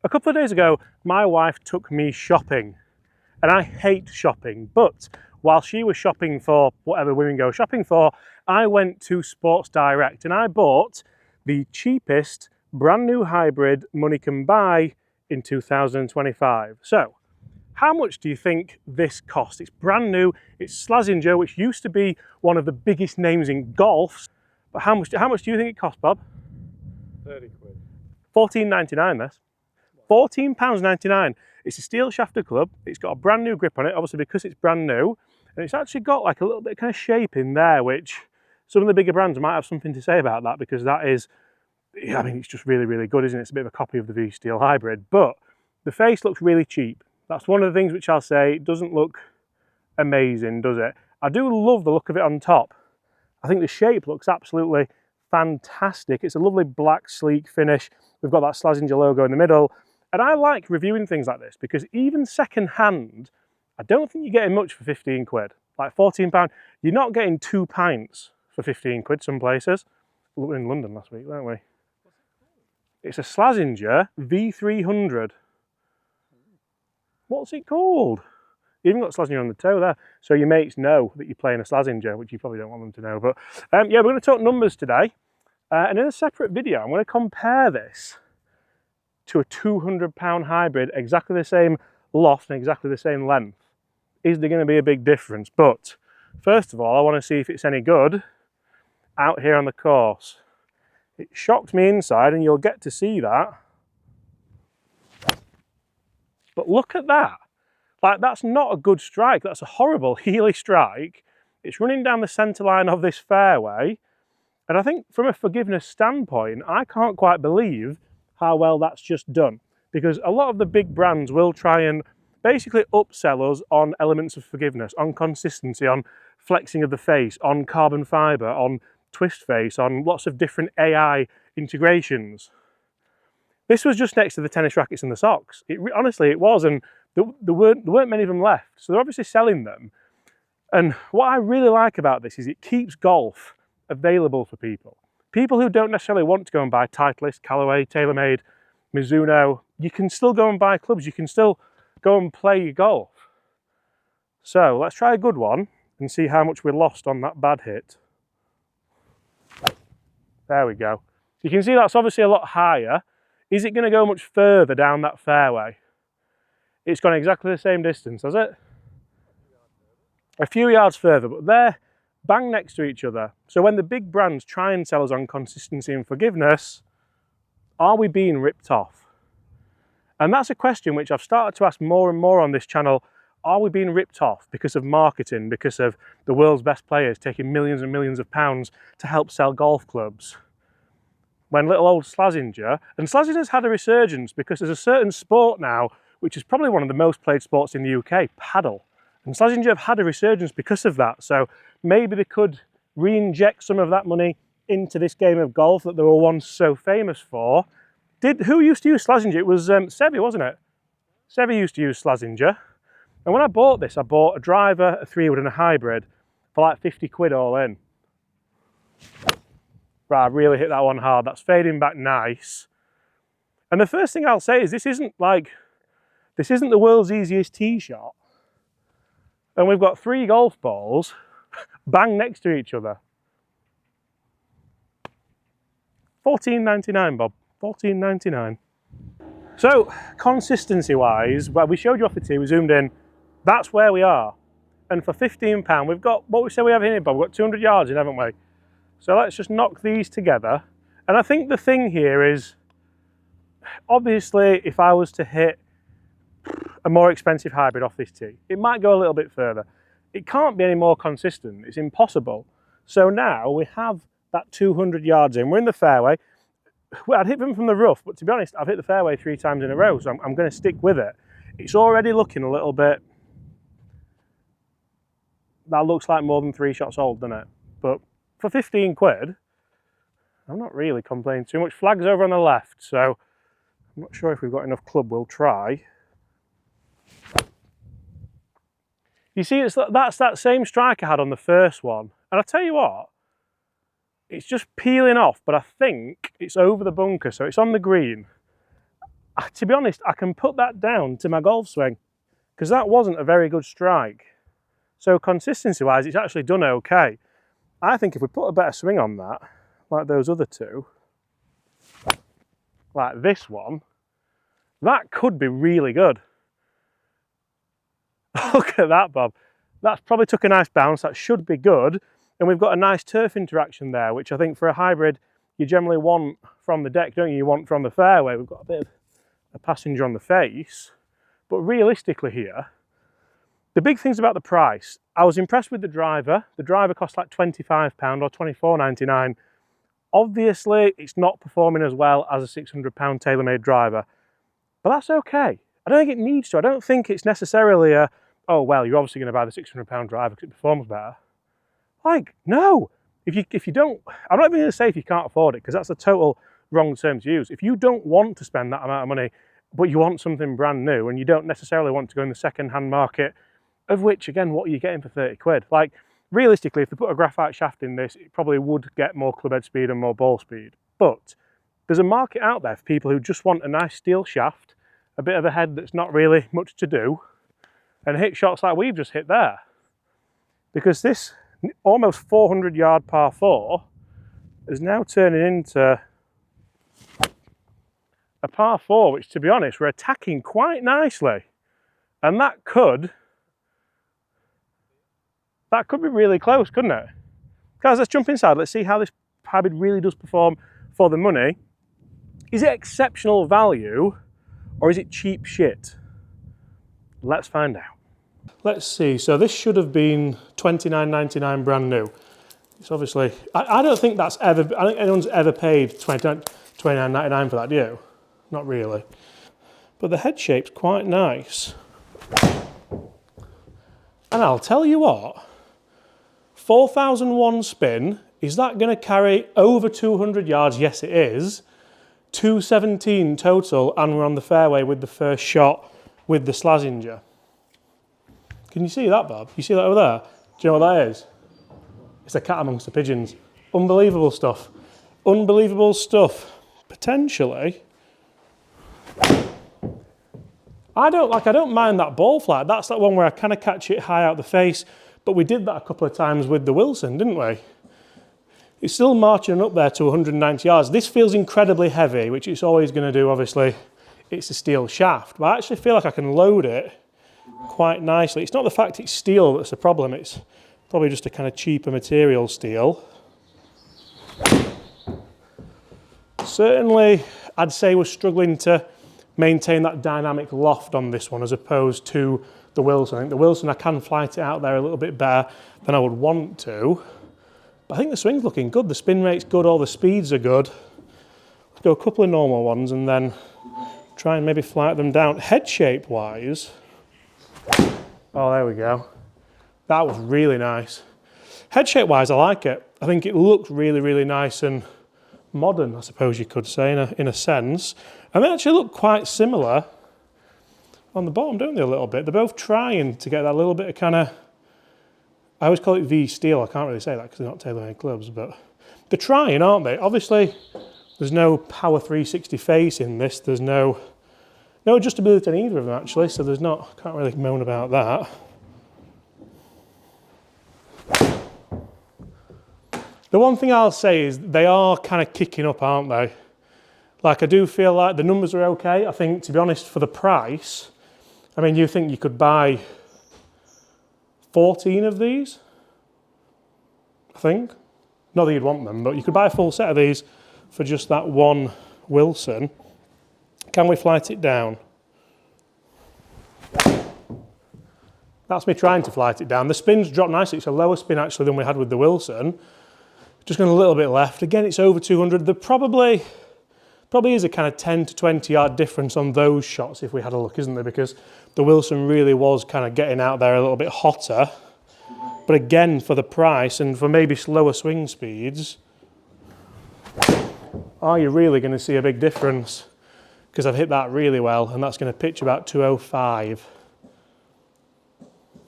A couple of days ago, my wife took me shopping, and I hate shopping, but while she was shopping for whatever women go shopping for, I went to Sports Direct and I bought the cheapest brand new hybrid money can buy in 2025. So, how much do you think this cost? It's brand new, it's Slazenger, which used to be one of the biggest names in golf. But how much do you think it cost, Bob? 30 quid. £14.99 this. £14.99. It's a steel shafted club. It's got a brand new grip on it, obviously because it's brand new. And it's actually got like a little bit of kind of shape in there, which some of the bigger brands might have something to say about that, because that is, I mean, it's just really, really good, isn't it? It's a bit of a copy of the V-Steel Hybrid, but the face looks really cheap. That's one of the things which I'll say, it doesn't look amazing, does it? I do love the look of it on top. I think the shape looks absolutely fantastic. It's a lovely black, sleek finish. We've got that Slazenger logo in the middle. And I like reviewing things like this because even second hand, I don't think you're getting much for 15 quid. Like £14, you're not getting 2 pints for 15 quid some places. We were in London last week, weren't we? It's a Slazenger V300. What's it called? You even got Slazenger on the toe there. So your mates know that you're playing a Slazenger, which you probably don't want them to know. But yeah, we're going to talk numbers today. And in a separate video, I'm going to compare this to a £200 hybrid, exactly the same loft and exactly the same length. Is there going to be a big difference? But first of all, I want to see if it's any good out here on the course. It shocked me inside, and you'll get to see that. But look at that. Like, that's not a good strike. That's a horrible heely strike. It's running down the centre line of this fairway. And I think from a forgiveness standpoint, I can't quite believe how well that's just done. Because a lot of the big brands will try and basically upsell us on elements of forgiveness, on consistency, on flexing of the face, on carbon fibre, on twist face, on lots of different AI integrations. This was just next to the tennis rackets and the socks. Honestly, it was, and there weren't many of them left. So they're obviously selling them. And what I really like about this is it keeps golf available for people. People who don't necessarily want to go and buy Titleist, Callaway, TaylorMade, Mizuno. You can still go and buy clubs. You can still go and play your golf. So let's try a good one and see how much we lost on that bad hit. There we go. You can see that's obviously a lot higher. Is it going to go much further down that fairway? It's gone exactly the same distance, has it? A few yards further, but they're bang next to each other. So when the big brands try and sell us on consistency and forgiveness, are we being ripped off? And that's a question which I've started to ask more and more on this channel. Are we being ripped off because of marketing, because of the world's best players taking millions and millions of pounds to help sell golf clubs? When little old Slazenger, and Slazenger's had a resurgence because there's a certain sport now which is probably one of the most played sports in the UK, paddle. And Slazenger have had a resurgence because of that. So maybe they could re-inject some of that money into this game of golf that they were once so famous for. Who used to use Slazenger? It was Seve, wasn't it? Seve used to use Slazenger. And when I bought this, I bought a driver, a 3-wood and a hybrid for like 50 quid all in. Right, I really hit that one hard. That's fading back nice. And the first thing I'll say is this isn't the world's easiest tee shot. And we've got 3 golf balls bang next to each other. £14.99, Bob. £14.99. So, consistency-wise, well, we showed you off the tee, we zoomed in. That's where we are. And for £15, we've got, what we say we have in here, Bob? We've got 200 yards in, haven't we? So let's just knock these together. And I think the thing here is, obviously, if I was to hit a more expensive hybrid off this tee, it might go a little bit further. It can't be any more consistent. It's impossible. So now we have that 200 yards in. We're in the fairway. Well, I'd hit them from the rough, but to be honest, I've hit the fairway 3 times in a row, so I'm going to stick with it. It's already looking a little bit... That looks like more than 3 shots old, doesn't it? But for 15 quid, I'm not really complaining too much. Flag's over on the left, so I'm not sure if we've got enough club. We'll try. You see, that's that same strike I had on the first one. And I tell you what, it's just peeling off, but I think it's over the bunker, so it's on the green. to be honest, I can put that down to my golf swing because that wasn't a very good strike. So consistency-wise, it's actually done okay. I think if we put a better swing on that, like those other two, like this one, that could be really good. Look at that, Bob. That's probably took a nice bounce. That should be good. And we've got a nice turf interaction there, which I think for a hybrid, you generally want from the deck, don't you? You want from the fairway. We've got a bit of a passenger on the face. But realistically here, the big things about the price, I was impressed with the driver. The driver cost like £25 or £24.99. Obviously, it's not performing as well as a £600 TaylorMade driver, but that's okay. I don't think it needs to. I don't think it's necessarily a, oh, well, you're obviously going to buy the £600 driver because it performs better. Like, no. If you don't, I'm not even going to say if you can't afford it, because that's a total wrong term to use. If you don't want to spend that amount of money, but you want something brand new and you don't necessarily want to go in the second-hand market, of which, again, what are you getting for 30 quid? Like, realistically, if they put a graphite shaft in this, it probably would get more club head speed and more ball speed. But there's a market out there for people who just want a nice steel shaft, a bit of a head that's not really much to do, and hit shots like we've just hit there. Because this almost 400-yard par 4 is now turning into a par 4, which, to be honest, we're attacking quite nicely. And that could be really close, couldn't it? Guys, let's jump inside. Let's see how this hybrid really does perform for the money. Is it exceptional value or is it cheap shit? Let's find out. Let's see, so this should have been $29.99 brand new. It's obviously, I don't think that's ever, I don't think anyone's ever paid $29.99 for that, do you? Not really. But the head shape's quite nice. And I'll tell you what, 4,001 spin, is that going to carry over 200 yards? Yes, it is. 217 total, and we're on the fairway with the first shot with the Slazenger. Can you see that, Bob? You see that over there? Do you know what that is? It's a cat amongst the pigeons. Unbelievable stuff. Unbelievable stuff. Potentially. I don't mind that ball flight. That's that one where I kind of catch it high out the face, but we did that a couple of times with the Wilson, didn't we? It's still marching up there to 190 yards. This feels incredibly heavy, which it's always going to do, obviously. It's a steel shaft, but I actually feel like I can load it quite nicely. It's not the fact it's steel that's the problem, it's probably just a kind of cheaper material steel. Certainly, I'd say we're struggling to maintain that dynamic loft on this one as opposed to the Wilson. I think the Wilson, I can flight it out there a little bit better than I would want to. But I think the swing's looking good, the spin rate's good, all the speeds are good. Let's go a couple of normal ones and then try and maybe flight them down. Head shape wise, oh, there we go. That was really nice. Head shape wise, I like it. I think it looks really, really nice and modern, I suppose you could say, in a sense. And they actually look quite similar on the bottom, don't they, a little bit? They're both trying to get that little bit of kind of, I always call it V steel. I can't really say that because they're not TaylorMade clubs, but they're trying, aren't they? Obviously, there's no Power 360 face in this. There's no adjustability in either of them, actually, so there's not, can't really moan about that. The one thing I'll say is they are kind of kicking up, aren't they? Like, I do feel like the numbers are okay. I think, to be honest, for the price, I mean, you think you could buy 14 of these? I think. Not that you'd want them, but you could buy a full set of these for just that one Wilson. Can we flight it down? That's me trying to flight it down. The spin's dropped nicely. It's a lower spin, actually, than we had with the Wilson. Just going a little bit left. Again, it's over 200. There probably is a kind of 10 to 20 yard difference on those shots if we had a look, isn't there? Because the Wilson really was kind of getting out there a little bit hotter. But again, for the price and for maybe slower swing speeds, are you really going to see a big difference? Because I've hit that really well, and that's going to pitch about 205.